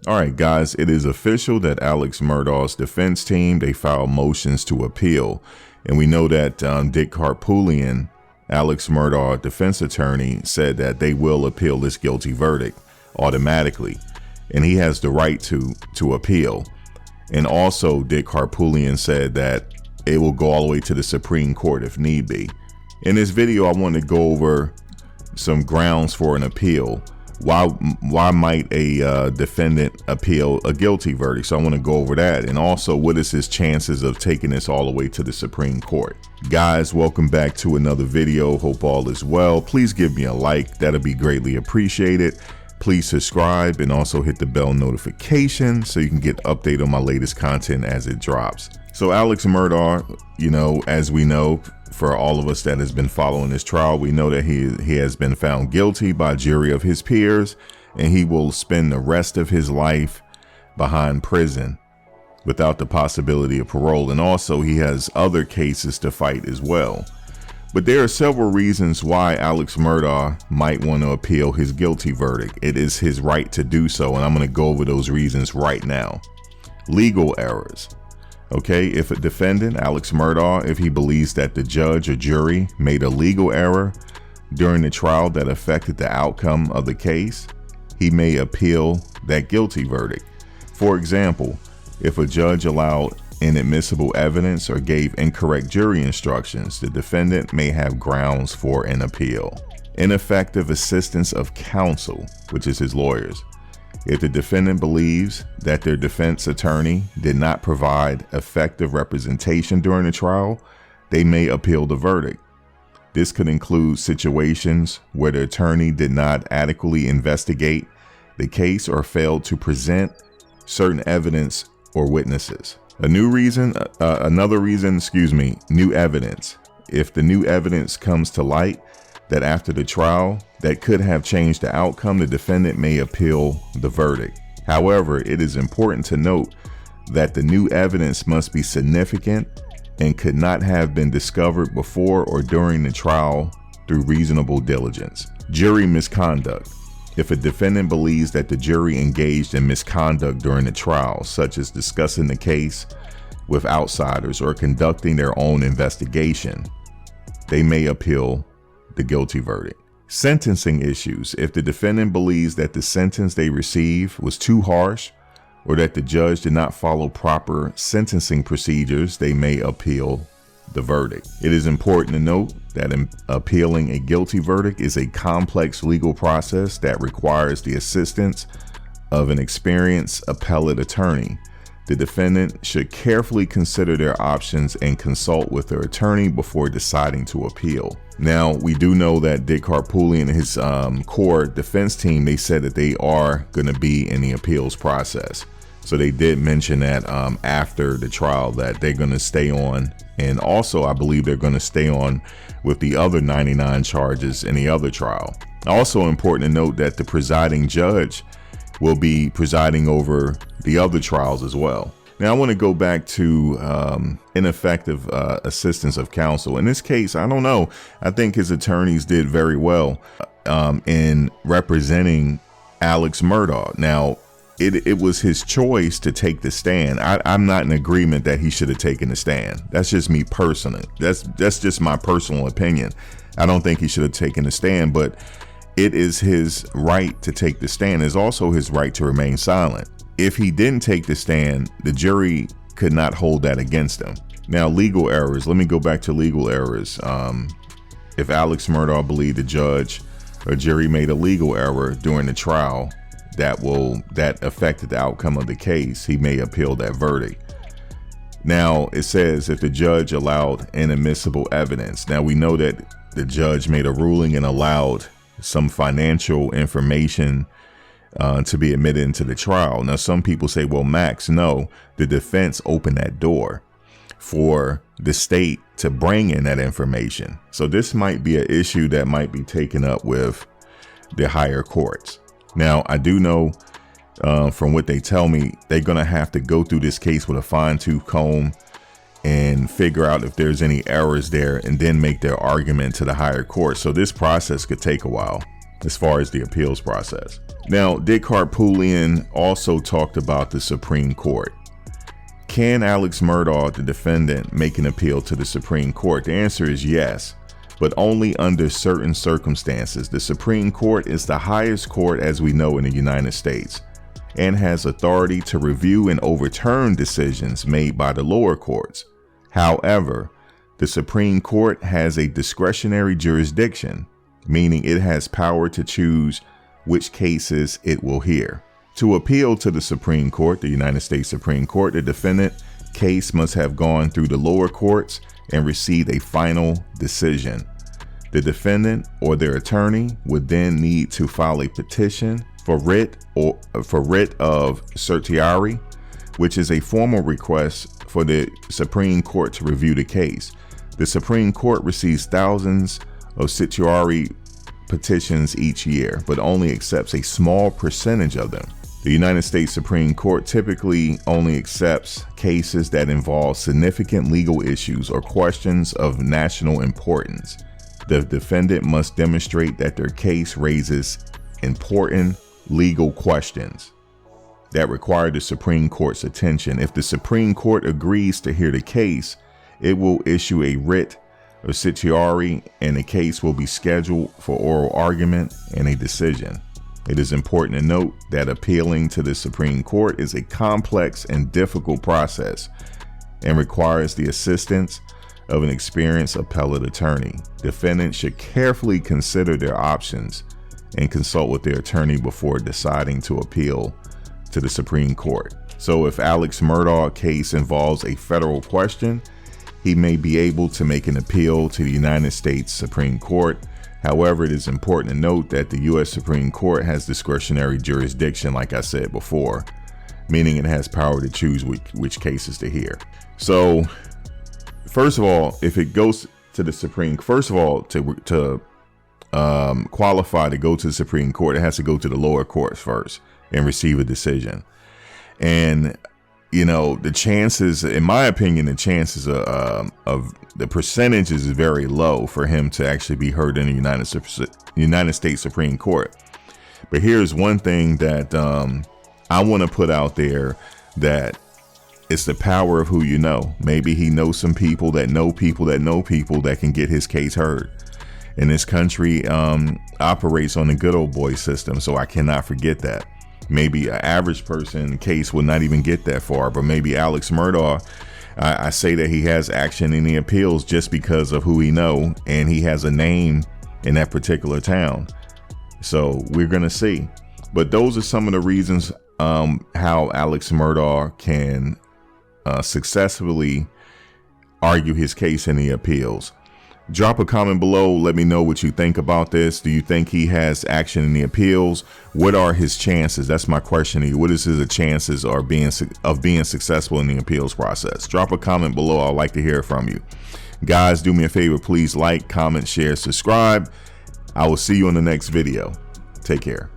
All right, guys, it is official that Alex Murdaugh's defense team, they filed motions to appeal. And we know that Dick Harpootlian, Alex Murdaugh defense attorney, said that they will appeal this guilty verdict automatically. And he has the right to appeal. And also Dick Harpootlian said that it will go all the way to the Supreme Court if need be. In this video, I want to go over some grounds for an appeal. Why might a defendant appeal a guilty verdict? So I want to go over that. And also, what is his chances of taking this all the way to the Supreme Court? Guys, welcome back to another video. Hope all is well. Please give me a like. That'll be greatly appreciated. Please subscribe and also hit the bell notification so you can get update on my latest content as it drops. So Alex Murdaugh, you know, as we know, for all of us that has been following this trial, we know that he has been found guilty by a jury of his peers, and he will spend the rest of his life behind prison without the possibility of parole. And also he has other cases to fight as well. But there are several reasons why Alex Murdaugh might want to appeal his guilty verdict. It is his right to do so, and I'm going to go over those reasons right now. Legal errors. Okay, if a defendant, Alex Murdaugh, if he believes that the judge or jury made a legal error during the trial that affected the outcome of the case, he may appeal that guilty verdict. For example, if a judge allowed inadmissible evidence or gave incorrect jury instructions, the defendant may have grounds for an appeal. Ineffective assistance of counsel, which is his lawyers. If the defendant believes that their defense attorney did not provide effective representation during the trial, they may appeal the verdict. This could include situations where the attorney did not adequately investigate the case or failed to present certain evidence or witnesses. New evidence. If the new evidence comes to light that after the trial that could have changed the outcome, the defendant may appeal the verdict. However, it is important to note that the new evidence must be significant and could not have been discovered before or during the trial through reasonable diligence. Jury misconduct. If a defendant believes that the jury engaged in misconduct during the trial, such as discussing the case with outsiders or conducting their own investigation, they may appeal the guilty verdict. Sentencing issues. If the defendant believes that the sentence they received was too harsh or that the judge did not follow proper sentencing procedures, they may appeal the verdict. It is important to note that appealing a guilty verdict is a complex legal process that requires the assistance of an experienced appellate attorney. The defendant should carefully consider their options and consult with their attorney before deciding to appeal. Now, we do know that Dick Harpootlian and his core defense team, they said that they are going to be in the appeals process. So they did mention that after the trial that they're going to stay on. And also, I believe they're going to stay on with the other 99 charges in the other trial. Also important to note that the presiding judge will be presiding over the other trials as well. Now, I want to go back to ineffective assistance of counsel. In this case, I don't know. I think his attorneys did very well in representing Alex Murdaugh. Now, it was his choice to take the stand. I'm not in agreement that he should have taken the stand. That's just me personally. That's just my personal opinion. I don't think he should have taken the stand, but it is his right to take the stand. It's also his right to remain silent. If he didn't take the stand, the jury could not hold that against him. Now, legal errors. Let me go back to legal errors. If Alex Murdaugh believed the judge or jury made a legal error during the trial that affected the outcome of the case, he may appeal that verdict. Now, it says if the judge allowed inadmissible evidence. Now, we know that the judge made a ruling and allowed some financial information to be admitted into the trial. Now, some people say, well, Max, no, the defense opened that door for the state to bring in that information. So this might be an issue that might be taken up with the higher courts. Now, I do know from what they tell me, they're going to have to go through this case with a fine-tooth comb and figure out if there's any errors there and then make their argument to the higher court. So this process could take a while. as far as the appeals process. Now, Dick Harpootlian also talked about the Supreme Court. Can Alex Murdaugh, the defendant, make an appeal to the Supreme Court? The answer is yes, but only under certain circumstances. The Supreme Court is the highest court, as we know, in the United States, and has authority to review and overturn decisions made by the lower courts. However, the Supreme Court has a discretionary jurisdiction, meaning it has power to choose which cases it will hear. To appeal to the Supreme Court, the United States Supreme Court, the defendant case must have gone through the lower courts and received a final decision. The defendant or their attorney would then need to file a petition for writ of certiorari, which is a formal request for the Supreme Court to review the case. The Supreme Court receives thousands of certiorari petitions each year, but only accepts a small percentage of them. The United States Supreme Court typically only accepts cases that involve significant legal issues or questions of national importance. The defendant must demonstrate that their case raises important legal questions that require the Supreme Court's attention. If the Supreme Court agrees to hear the case, it will issue a writ of certiorari, and the case will be scheduled for oral argument and a decision. It is important to note that appealing to the Supreme Court is a complex and difficult process and requires the assistance of an experienced appellate attorney. Defendants should carefully consider their options and consult with their attorney before deciding to appeal to the Supreme Court. So if Alex Murdaugh case involves a federal question, he may be able to make an appeal to the United States Supreme Court. However, it is important to note that the U.S. Supreme Court has discretionary jurisdiction, like I said before, meaning it has power to choose which cases to hear. So, first of all, if it goes to the Supreme, first of all, to qualify to go to the Supreme Court, it has to go to the lower courts first and receive a decision. And you know, the chances, in my opinion, the chances of the percentages is very low for him to actually be heard in the United States Supreme Court. But here's one thing that I want to put out there, that it's the power of who you know. Maybe he knows some people that know people that know people that can get his case heard. And this country operates on the good old boy system, so I cannot forget that. Maybe an average person case will not even get that far, but maybe Alex Murdaugh, I say that he has action in the appeals just because of who he know, and he has a name in that particular town. So we're going to see. But those are some of the reasons how Alex Murdaugh can successfully argue his case in the appeals. Drop a comment below. Let me know what you think about this. Do you think he has action in the appeals? What are his chances? That's my question to you. What is his chances of being successful in the appeals process? Drop a comment below. I'd like to hear from you. Guys, do me a favor. Please like, comment, share, subscribe. I will see you in the next video. Take care.